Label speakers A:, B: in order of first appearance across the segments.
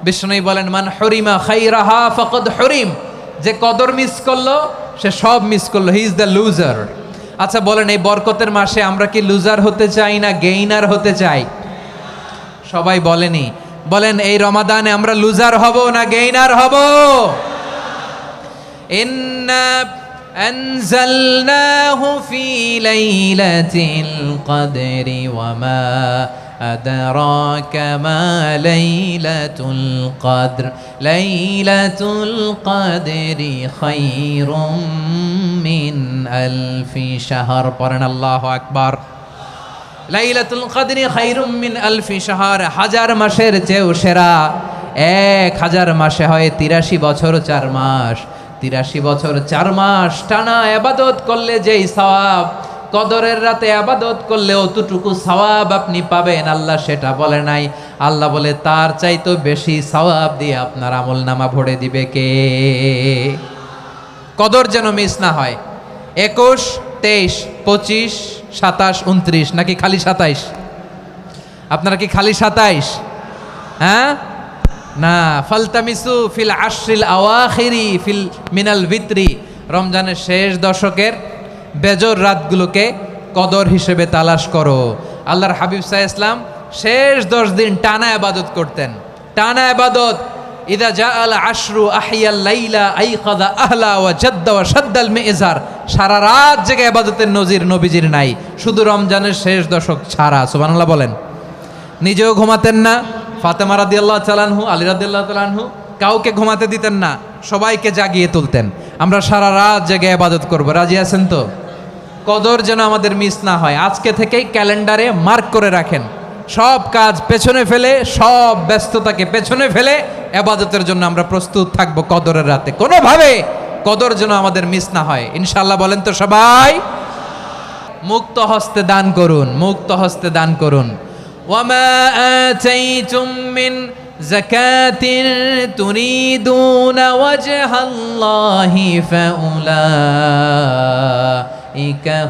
A: বিষ্ণু বলেন মান হরিমা খাইরাহা ফাকাদ হরিম, যে কদর মিস করলো সে সব মিস করলো, হি ইজ দ্য লুজার। আচ্ছা বলেন, এই বরকতের মাসে আমরা কি লুজার হতে চাই না গেইনার হতে চাই? সবাই বলেনি, বলেন এই রমাদানে আমরা লুজার হব না গেইনার হব? ইন্না আনজালনাহু ফি লাইলাতিল কদরি ওয়া মা আদরাকা মা লাইলাতুল কদর লাইলাতুল কদরি খায়রুম মিন আলফি শাহর। পড়েন আল্লাহু আকবার। লাইলাতুল কদরি খায়রুম মিন আলফি শাহর, হাজার মাসের চেয়েও সেরা। 1000 মাসে হয় 83 বছর 4 মাস। 83 বছর 4 মাস টানা ইবাদত করলে যেই সওয়াব, কদরের রাতে ইবাদত করলে অতটুকু সওয়াব আপনি পাবেন, আল্লাহ সেটা বলে নাই। আল্লাহ বলে তার চাইতে বেশি সওয়াব দিয়ে আপনার আমলনামা ভরে দিবে কে? কদর যেন মিস না হয়। 21, 23, 25, 27, 29 নাকি খালি 27? আপনারা কি খালি 27? হ্যাঁ না, ফালতামিসু ফিল আশরিল আওয়াখিরি ফিল মিনাল ভিতরি, রমজানের শেষ দশকের বেজর রাতগুলোকে কদর হিসেবে তালাশ করো। আল্লাহর হাবিব সাল্লাল্লাহু আলাইহি ওয়াসাল্লাম শেষ 10 দিন টানা ইবাদত করতেন, টানা ইবাদত। ইদা জাআল আশরু আহিয়াল লাইলা আইকাযা আহলা ওয়া জাদ্দা ওয়া শাদ্দাল মিজার, সারা রাত জেগে ইবাদতের নজির নবীজির নাই, শুধু রমজানের শেষ দশক ছাড়া। সুবহানাল্লাহ বলেন। নিজেও ঘুমাতেন না, ফাতেমা রাদিয়াল্লাহু তাআলা আনহু, আলী রাদিয়াল্লাহু তাআলা আনহু কাউকে ঘুমাতে দিতেন না, সবাইকে জাগিয়ে তুলতেন। আমরা সারা রাত জেগে ইবাদত করব, রাজি আছেন তো? কদর যেন আমাদের মিস না হয়। আজকে থেকেই ক্যালেন্ডারে মার্ক করে রাখেন, সব কাজ পেছনে ফেলে, সব ব্যস্ততাকে পেছনে ফেলে ইবাদতের জন্য আমরা প্রস্তুত থাকবো কদরের রাতে। কোনোভাবে কদর যেন আমাদের মিস না হয়, ইনশাআল্লাহ বলেন তো সবাই? মুক্ত হস্তে দান করুন, মুক্ত হস্তে দান করুন। ওয়ামা আতাইতুম মিন যাকাতিন তুরিদুনা ওয়াজহাল্লাহি ফাউলাইকা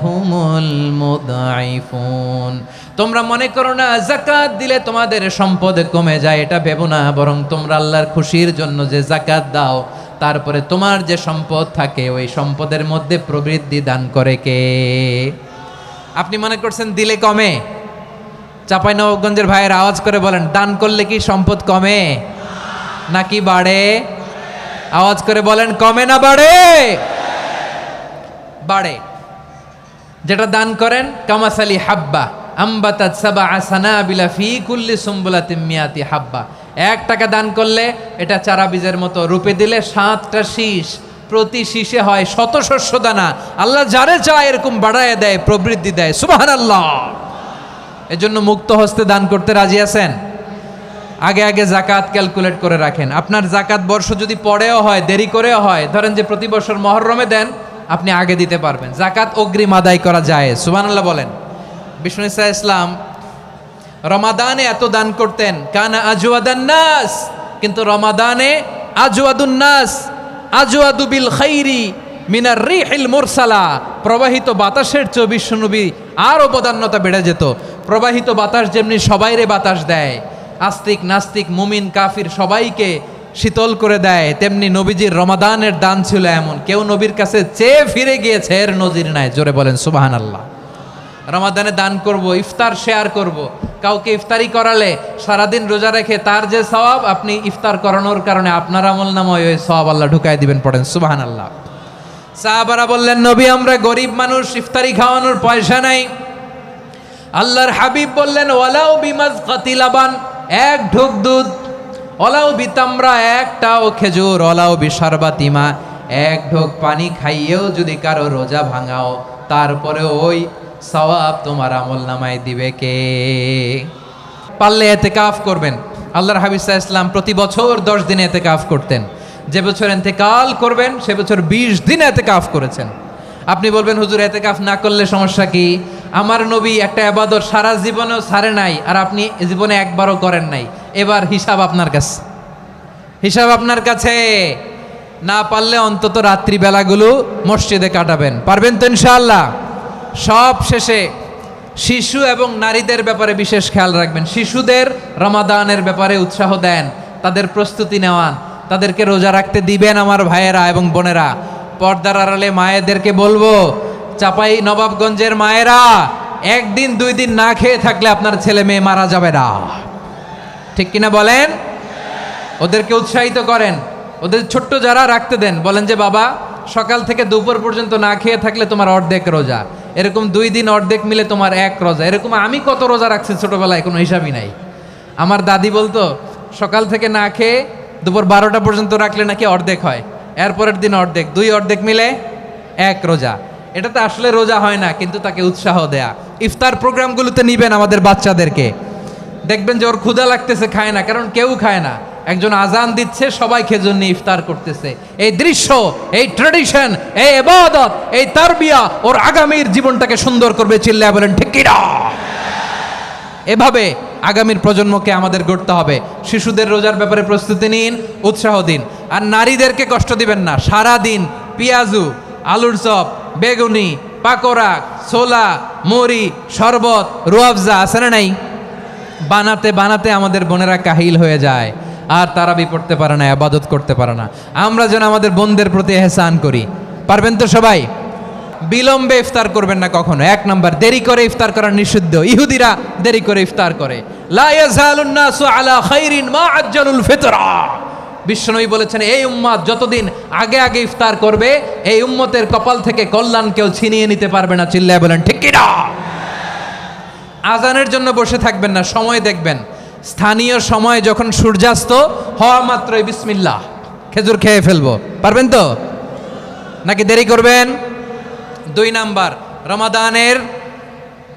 A: হুমুল মুদঈফুন। তোমরা মনে করো না যাকাত দিলে তোমাদের সম্পদ কমে যায়, এটা ভেবো না, বরং তোমরা আল্লাহর খুশির জন্য যে যাকাত দাও, তারপরে তোমার যে সম্পদ থাকে ওই সম্পদের মধ্যে প্রবৃদ্ধি দান করে কে? আপনি মনে করছেন দিলে কমে? চাঁপাইনবাবগঞ্জের ভাইয়ের আওয়াজ করে বলেন, দান করলে কি সম্পদ কমে নাকি বাড়ে? আওয়াজ করে বলেন, কমে না বাড়ে? বাড়ে। যেটা দান করেন, কামাসালি হাব্বা আম্বাতাত সাবআ সানাবিলা ফি কুল্লি সুম্বুলাতিন মিয়াতি হাব্বা। 1 টাকা দান করলে এটা চারা বীজের মতো, রূপে দিলে 7টা শীষ, প্রতি শীষে হয় 100 শস্য দানা। আল্লাহ যারে চায় এরকম বাড়ায় দেয়, প্রবৃদ্ধি দেয়। সুবহানাল্লাহ। এজন্য মুক্ত হস্তে দান করতে রাজি আছেন? আগে আগে যাকাত ক্যালকুলেট করে রাখেন। আপনার যাকাত বর্ষ যদি পরেও হয়, দেরি করেও হয়, ধরেন যে প্রতি বছর মুহররমে দেন, আপনি আগে দিতে পারবেন। যাকাত অগ্রিম আদায় করা যায়। সুবহানাল্লাহ বলেন। বিষ্ণু ইসা ইসলাম রমাদানে এত দান করতেন, কানা আজওয়াদান নাস, কিন্তু রমাদানে আজওয়াদুন নাস আজওয়াদু বিল খাইরি মিনার রিহিল মুরসালা, প্রবাহিত বাতাসের চেয়ে বিশ্বনবী আর অবদান্যতা বেড়ে যেত। প্রবাহিত বাতাস যেমনি সবাইরে বাতাস দেয়, আস্তিক নাস্তিক মুমিন কাফির সবাইকে শীতল করে দেয়, তেমনি নবীজির রমাদানের দান ছিল এমন, কেউ নবীর কাছে চেয়ে ফিরে গিয়েছে এর নজির নাই। জোরে বলেন সুবহানাল্লাহ। রমাদানে দান করব, ইফতার শেয়ার করব। কাউকে ইফতারি করালে সারাদিন রোজা রেখে তার যে সওয়াব, আপনি ইফতার করানোর কারণে আপনার আমলনামায় ওই সওয়াব আল্লাহ ঢুকায় দিবেন। পড়েন সুবহানাল্লাহ। সাহাবারা বললেন, নবী আমরা গরিব মানুষ, ইফতারি খাওয়ানোর পয়সা নাই। আল্লাহর হাবিব বললেন, ওয়ালাউ বিমাজকাতি লাবান, 1 ঢোক দুধ, ওয়ালাউ বিতামরা, 1টাও খেজুর, ওয়ালাউ বিশারবাতিমা, 1 ঢোক পানি খাইয়েও যদি কারো রোজা ভাঙাও, তারপরে ওই সওয়াব তোমার আমলনামায় দিবে কে? পারলে ইতিকাফ করবেন। আল্লাহর হাবিব সাল্লাল্লাহু আলাইহি ওয়াসাল্লাম প্রতি বছর 10 দিন ইতিকাফ করতেন। যে বছর ইন্তেকাল করবেন সে বছর 20 দিন ইতিকাফ করেছেন। আপনি বলবেন, হুজুর ইতিকাফ না করলে সমস্যা কি? আমার নবী একটা ইবাদত সারা জীবনেও ছাড়ে নাই, আর আপনি জীবনে একবারও করেন নাই। এবার হিসাব আপনার কাছে, হিসাব আপনার কাছে। না পারলে অন্তত রাত্রি বেলাগুলো মসজিদে কাটাবেন। পারবেন তো ইনশাআল্লাহ? সব শেষে শিশু এবং নারীদের ব্যাপারে বিশেষ খেয়াল রাখবেন। শিশুদের রমাদানের ব্যাপারে উৎসাহ দেন, তাদের প্রস্তুতি নেওয়ান, তাদেরকে রোজা রাখতে দিবেন আমার ভাইয়েরা এবং বোনেরা। পর্দার আড়ালে মায়েদেরকে বলবো, চাপাই নবাবগঞ্জের মায়েরা, একদিন 2 দিন না খেয়ে থাকলে আপনার ছেলে মেয়ে মারা যাবে না, ঠিক কিনা বলেন? ওদেরকে উৎসাহিত করেন, ওদের ছোট্ট যারা রাখতে দেন, বলেন যে বাবা সকাল থেকে দুপুর পর্যন্ত না খেয়ে থাকলে তোমার অর্ধেক রোজা, এরকম 2 দিন অর্ধেক মিলে তোমার 1 রোজা। এরকম আমি কত রোজা রাখছি ছোটবেলায় কোনো হিসাবই নাই। আমার দাদি বলতো সকাল থেকে না খেয়ে দুপুর 12টা পর্যন্ত রাখলে নাকি অর্ধেক হয়, এরপরের দিন অর্ধেক, 2 অর্ধেক মিলে 1 রোজা। এটা তো আসলে রোজা হয় না, কিন্তু তাকে উৎসাহ দেয়া। ইফতার প্রোগ্রামগুলোতে নিবেন আমাদের বাচ্চাদেরকে, দেখবেন যে ওর ক্ষুধা লাগতেছে, খায় না, কারণ কেউ খায় না, একজন আজান দিচ্ছে, সবাই খেজুর নিয়ে ইফতার করতেছে। এই দৃশ্য, এই ট্রেডিশন, এই ইবাদত, এই তারবিয়া ওর আগামীর জীবনটাকে সুন্দর করবে। চিল্লায়া বলেন ঠিক কি না? এভাবে আগামীর প্রজন্মকে আমাদের গড়তে হবে। শিশুদের রোজার ব্যাপারে প্রস্তুতি নিন, উৎসাহ দিন। আর নারীদেরকে কষ্ট দিবেন না। সারা দিন পেঁয়াজু, আলুর চপ, বেগুনি, পাকোড়া, ছোলা, মুড়ি, শরবত, রুয়াবজা আছে না নাই, বানাতে বানাতে আমাদের বোনেরা কাহিল হয়ে যায়, আর তারাবি পড়তে পারে না, ইবাদত করতে পারে না। আমরা যেন আমাদের বোনদের প্রতি ইহসান করি। পারবেন তো সবাই? বিলম্বে ইফতার করবেন না কখনো। 1 নাম্বার, দেরি করে ইফতার করা নিষিদ্ধ। ইহুদিরা দেরি করে ইফতার করে। লা ইয়াজালুন নাসু আলা খাইরিন মা আজ্জালুল ফিতরা। বিশ্বনবী বলেছেন, এই উম্মত যতদিন আগে আগে ইফতার করবে, এই উম্মতের কপাল থেকে কল্যাণ কেউ ছিনিয়ে নিতে পারবে না। চিল্লায় বলেন ঠিক কি না? আজানের জন্য বসে থাকবেন না, সময় দেখবেন। স্থানীয় সময় যখন সূর্যাস্ত হওয়া মাত্রই বিসমিল্লাহ, খেজুর খেয়ে ফেলবো। পারবেন তো নাকি দেরি করবেন? 2 নাম্বার, রমাদানের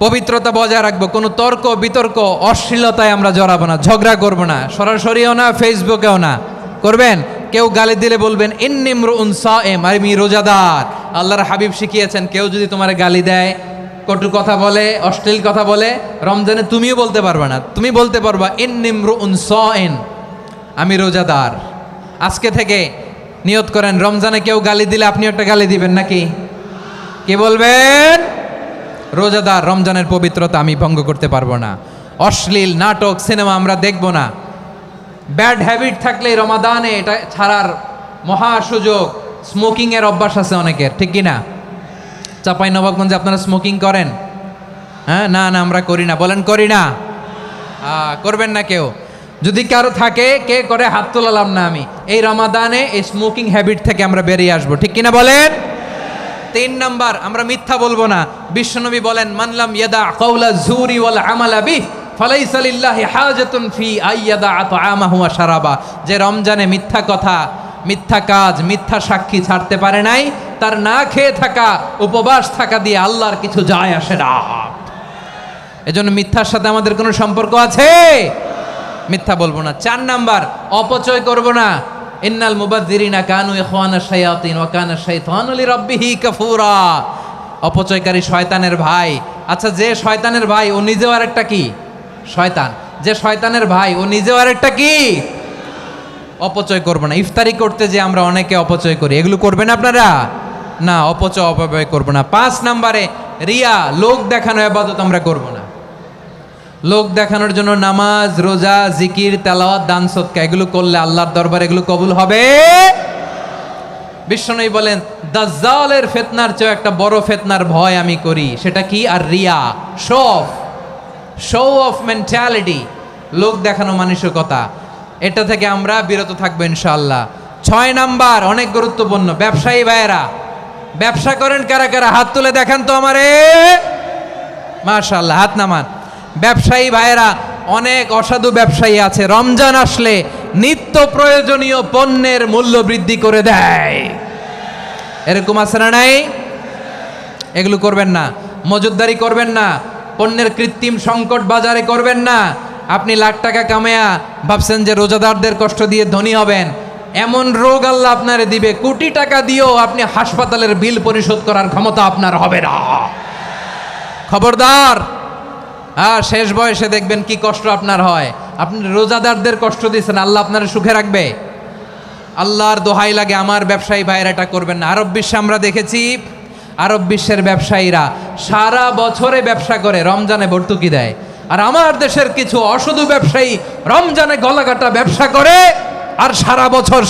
A: পবিত্রতা বজায় রাখবো। কোনো তর্ক বিতর্ক অশ্লীলতায় আমরা জড়াবো না, ঝগড়া করবো না, সরাসরিও না, ফেসবুকেও না। করবেন? কেউ গালি দিলে বলবেন ইন্নিমরুউন সায়েম, আমি রোজাদার। আল্লাহর হাবিব শিখিয়েছেন, কেউ যদি তোমার গালি দেয়, কটু কথা বলে, অশ্লীল কথা বলে, রমজানে তুমিও বলতে পারবে না। তুমি বলতে পারবা ইন্নিমরুউন সায়েম, আমি রোজাদার। আজকে থেকে নিয়ত করেন, রমজানে কেউ গালি দিলে আপনি একটা গালি দিবেন নাকি? কে বলবেন? রোজাদার, রমজানের পবিত্রতা আমি ভঙ্গ করতে পারবো না। অশ্লীল নাটক, সিনেমা আমরা দেখব না। ব্যাড হ্যাবিট থাকলে রমাদানে এটা ছাড়ার মহা সুযোগ। স্মোকিং এর অভ্যাস আছে অনেকের, ঠিক কি না? চাপাই নবাবগঞ্জে আপনারা স্মোকিং করেন? হ্যাঁ, না না আমরা করি না। বলেন করি না? করবেন না কেউ। যদি কারো থাকে, কে করে হাত তোলালাম না আমি। এই রমাদানে এই স্মোকিং হ্যাবিট থেকে আমরা বেরিয়ে আসবো, ঠিক কিনা বলেন? 3 নাম্বার, আমরা মিথ্যা বলবো না। বিশ্বনবী বলেন, মানলাম ইয়াদা কাওলা যুরি ওয়াল আমালা বিহি ফালাইসা লিল্লাহি হাজাতুন ফি আইয়াদা তাআমাহু ওয়া শারাবা। যে রমজানে মিথ্যা কথা, মিথ্যা কাজ, মিথ্যা সাক্ষী ছাড়তে পারে নাই, তার না খেয়ে থাকা, উপবাস থাকা দিয়ে আল্লাহর কিছু যায় আসে না। এজন্য মিথ্যার সাথে আমাদের কোনো সম্পর্ক আছে? মিথ্যা বলবো না। 4 নাম্বার, অপচয় করব না। ইন্নাল মুবাযযিরিনা কানু ইখওয়ানাশ শায়াতিন ওয়া কানা শাইতানু লিরাব্বিহি কাফুরা। অপচয়কারী শয়তানের ভাই। আচ্ছা, যে শয়তানের ভাই ও নিজেও আরেকটা কি? শয়তান। যে শয়তানের ভাই ও নিজেও আরেকটা কি? অপচয় করব না। ইফতারি করতে যে আমরা অনেকে অপচয় করি, এগুলো করবেন আপনারা? না, অপচয় অপব্যয় করব না। 5 নাম্বারে, রিয়া, লোক দেখানো ইবাদত আমরা করব না। লোক দেখানোর জন্য নামাজ, রোজা, জিকির, তেলাওয়াত, দান, সদকা এগুলো করলে আল্লাহর দরবারে এগুলো কবুল হবে। বিশ্বনবী বলেন, দাজ্জালের ফিতনার চেয়ে একটা বড় ফিতনার ভয় আমি করি, সেটা কি? আর রিয়া, শো অফ মেন্টালিটি, লোক দেখানো মানসিকতা। এটা থেকে আমরা বিরত থাকবো ইনশাআল্লাহ। 6 নাম্বার, অনেক গুরুত্বপূর্ণ। ব্যবসায়ী ভাইয়েরা, ব্যবসা করেন কারা কারা? হাত তুলে দেখান তো আমারে। মাশাআল্লাহ, হাত নামান। ব্যবসায়ী ভাইয়েরা, অনেক অসাধু ব্যবসায়ী আছে, রমজান আসলে নিত্য প্রয়োজনীয় পণ্যের মূল্য বৃদ্ধি করে দেয়। এরকম আছে না নাই? এগুলো করবেন না। মজুদদারি করবেন না। পণ্যের কৃত্রিম সংকট বাজারে করবেন না। আপনি লাখ টাকা কামায়া ভাবছেন যে রোজাদারদের কষ্ট দিয়ে ধনী হবেন, এমন রোগ আল্লাহ আপনারে দিবে, কোটি টাকা দিয়েও আপনি হাসপাতালের বিল পরিশোধ করার ক্ষমতা আপনার হবে না। খবরদার। শেষ বয়সে দেখবেন কি কষ্ট আপনার হয়। আপনি রোজাদারদের কষ্ট দিয়েছেন, আল্লাহ আপনার সুখে রাখবে? আল্লাহর দোহাই লাগে, আমার ব্যবসায়ী ভাইয়েরা এটা করবেন না। আরব বিশ্বে আমরা দেখেছি, আরব বিশ্বের ব্যবসায়ীরা সারা বছরে ব্যবসা করে, রমজানে ভর্তুকি দেয়। আর আমার দেশের কিছু অসাধু ব্যবসায়ী রমজানে গলাকাটা ব্যবসা করে আর সারা বছর